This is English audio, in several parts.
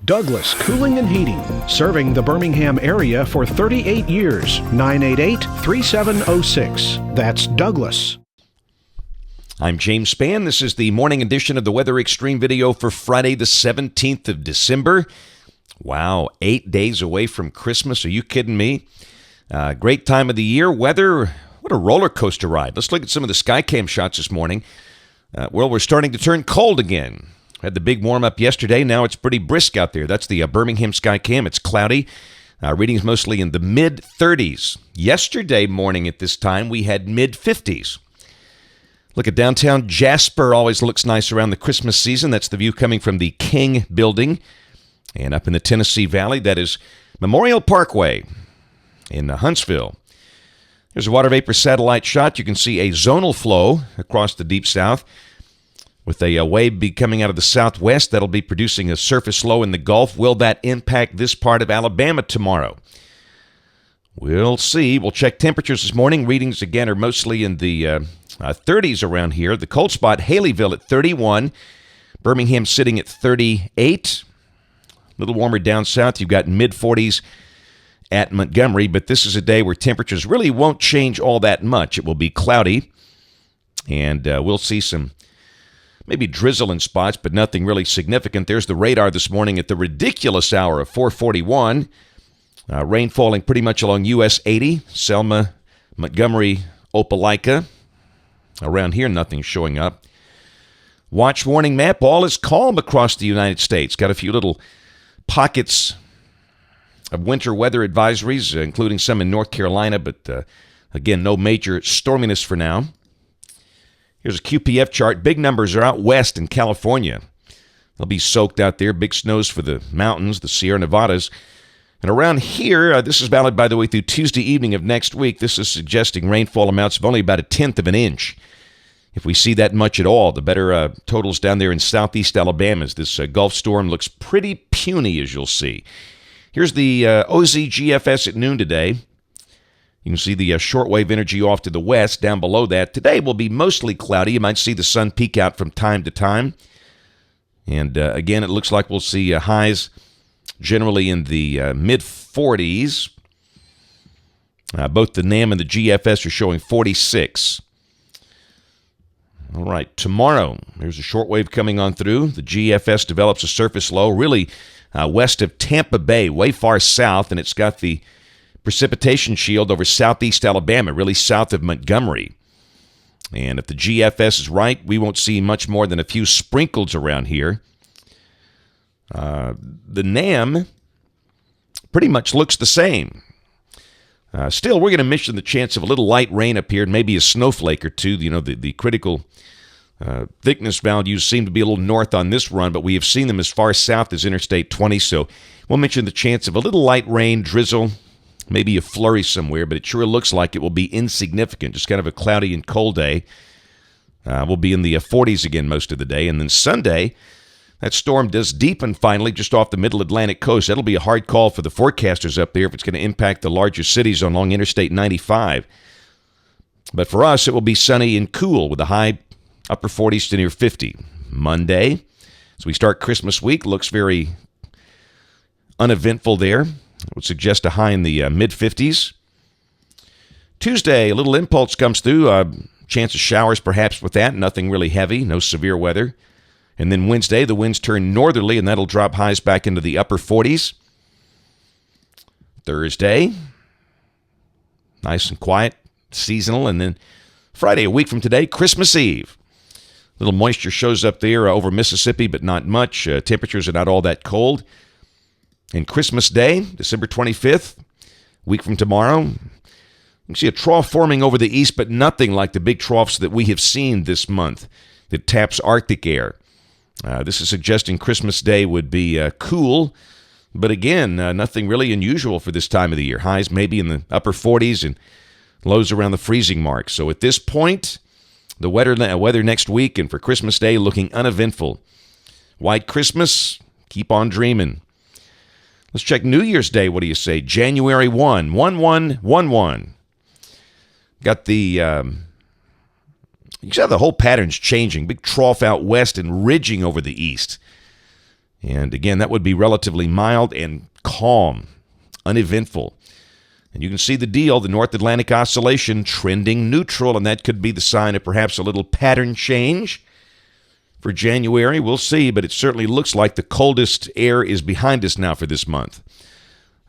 Douglas Cooling and Heating, serving the Birmingham area for 38 years. 988-3706. That's Douglas. I'm James Spann. This is the morning edition of the Weather Xtreme video for Friday, the 17th of December. Wow, 8 days away from Christmas. Are you kidding me? Great time of the year. Weather, what a roller coaster ride. Let's look at some of the Skycam shots this morning. We're starting to turn cold again. Had the big warm-up yesterday. Now it's pretty brisk out there. That's the Birmingham Skycam. It's cloudy. Readings mostly in the mid-30s. Yesterday morning at this time, we had mid-50s. Look at downtown Jasper. Always looks nice around the Christmas season. That's the view coming from the King Building. And up in the Tennessee Valley, that is Memorial Parkway in Huntsville. There's a water vapor satellite shot. You can see a zonal flow across the deep south with a wave be coming out of the southwest. That'll be producing a surface low in the Gulf. Will that impact this part of Alabama tomorrow? We'll see. We'll check temperatures this morning. Readings, again, are mostly in the 30s around here. The cold spot, Haleyville at 31. Birmingham sitting at 38. A little warmer down south. You've got mid-40s at Montgomery, but this is a day where temperatures really won't change all that much. It will be cloudy, and we'll see some maybe drizzle in spots, but nothing really significant. There's the radar this morning at the ridiculous hour of 4:41. Rain falling pretty much along US 80, Selma, Montgomery, Opelika. Around here, nothing's showing up. Watch warning map, all is calm across the United States. Got a few little pockets of winter weather advisories, including some in North Carolina, but again, no major storminess for now. Here's a QPF chart. Big numbers are out west in California. They'll be soaked out there. Big snows for the mountains, the Sierra Nevadas. And around here, this is valid, by the way, through Tuesday evening of next week. This is suggesting rainfall amounts of only about 1/10 of an inch. If we see that much at all, the better totals down there in southeast Alabama as this Gulf storm looks pretty puny, as you'll see. Here's the OZGFS at noon today. You can see the shortwave energy off to the west. Down below that, today will be mostly cloudy. You might see the sun peek out from time to time. And again, it looks like we'll see highs generally in the mid-40s. Both the NAM and the GFS are showing 46. All right, tomorrow, there's a shortwave coming on through. The GFS develops a surface low really west of Tampa Bay, way far south, and it's got the precipitation shield over southeast Alabama, really south of Montgomery. And if the GFS is right, we won't see much more than a few sprinkles around here. The NAM pretty much looks the same. Still, we're going to mention the chance of a little light rain up here and maybe a snowflake or two. You know, the critical thickness values seem to be a little north on this run, but we have seen them as far south as Interstate 20. So we'll mention the chance of a little light rain, drizzle, maybe a flurry somewhere, but it sure looks like it will be insignificant. Just kind of a cloudy and cold day. We'll be in the 40s again most of the day. And then Sunday, that storm does deepen finally just off the middle Atlantic coast. That'll be a hard call for the forecasters up there if it's going to impact the larger cities along Interstate 95. But for us, it will be sunny and cool with a high upper 40s to near 50. Monday, as we start Christmas week, looks very uneventful there. It would suggest a high in the mid-50s. Tuesday, a little impulse comes through. Chance of showers perhaps with that. Nothing really heavy. No severe weather. And then Wednesday, the winds turn northerly, and that'll drop highs back into the upper 40s. Thursday, nice and quiet, seasonal. And then Friday, a week from today, Christmas Eve. Little moisture shows up there over Mississippi, but not much. Temperatures are not all that cold. And Christmas Day, December 25th, a week from tomorrow, you can see a trough forming over the east, but nothing like the big troughs that we have seen this month that taps Arctic air. This is suggesting Christmas Day would be cool, but again, nothing really unusual for this time of the year. Highs maybe in the upper 40s and lows around the freezing mark. So at this point, the weather next week and for Christmas Day looking uneventful. White Christmas, keep on dreaming. Let's check New Year's Day. What do you say? January 1, 1-1-1-1. Got the You can see how the whole pattern's changing. Big trough out west and ridging over the east. And again, that would be relatively mild and calm, uneventful. And you can see the deal, the North Atlantic Oscillation trending neutral, and that could be the sign of perhaps a little pattern change for January. We'll see, but it certainly looks like the coldest air is behind us now for this month.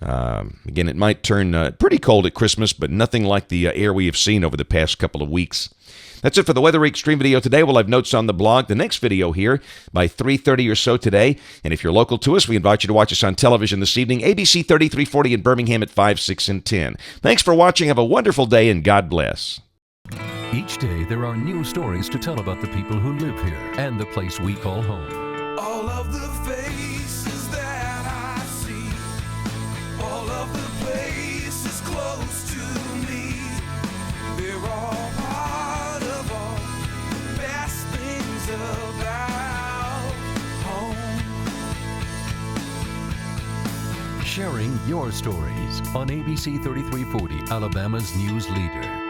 Again, it might turn pretty cold at Christmas, but nothing like the air we have seen over the past couple of weeks. That's it for the Weather Xtreme video today. We'll have notes on the blog. The next video here by 3:30 or so today. And if you're local to us, we invite you to watch us on television this evening, ABC 3340 in Birmingham at 5, 6, and 10. Thanks for watching. Have a wonderful day, and God bless. Each day, there are new stories to tell about the people who live here and the place we call home. All of the faces that I see, all of the places close to me, they're all part of all the best things about home. Sharing your stories on ABC 3340, Alabama's news leader.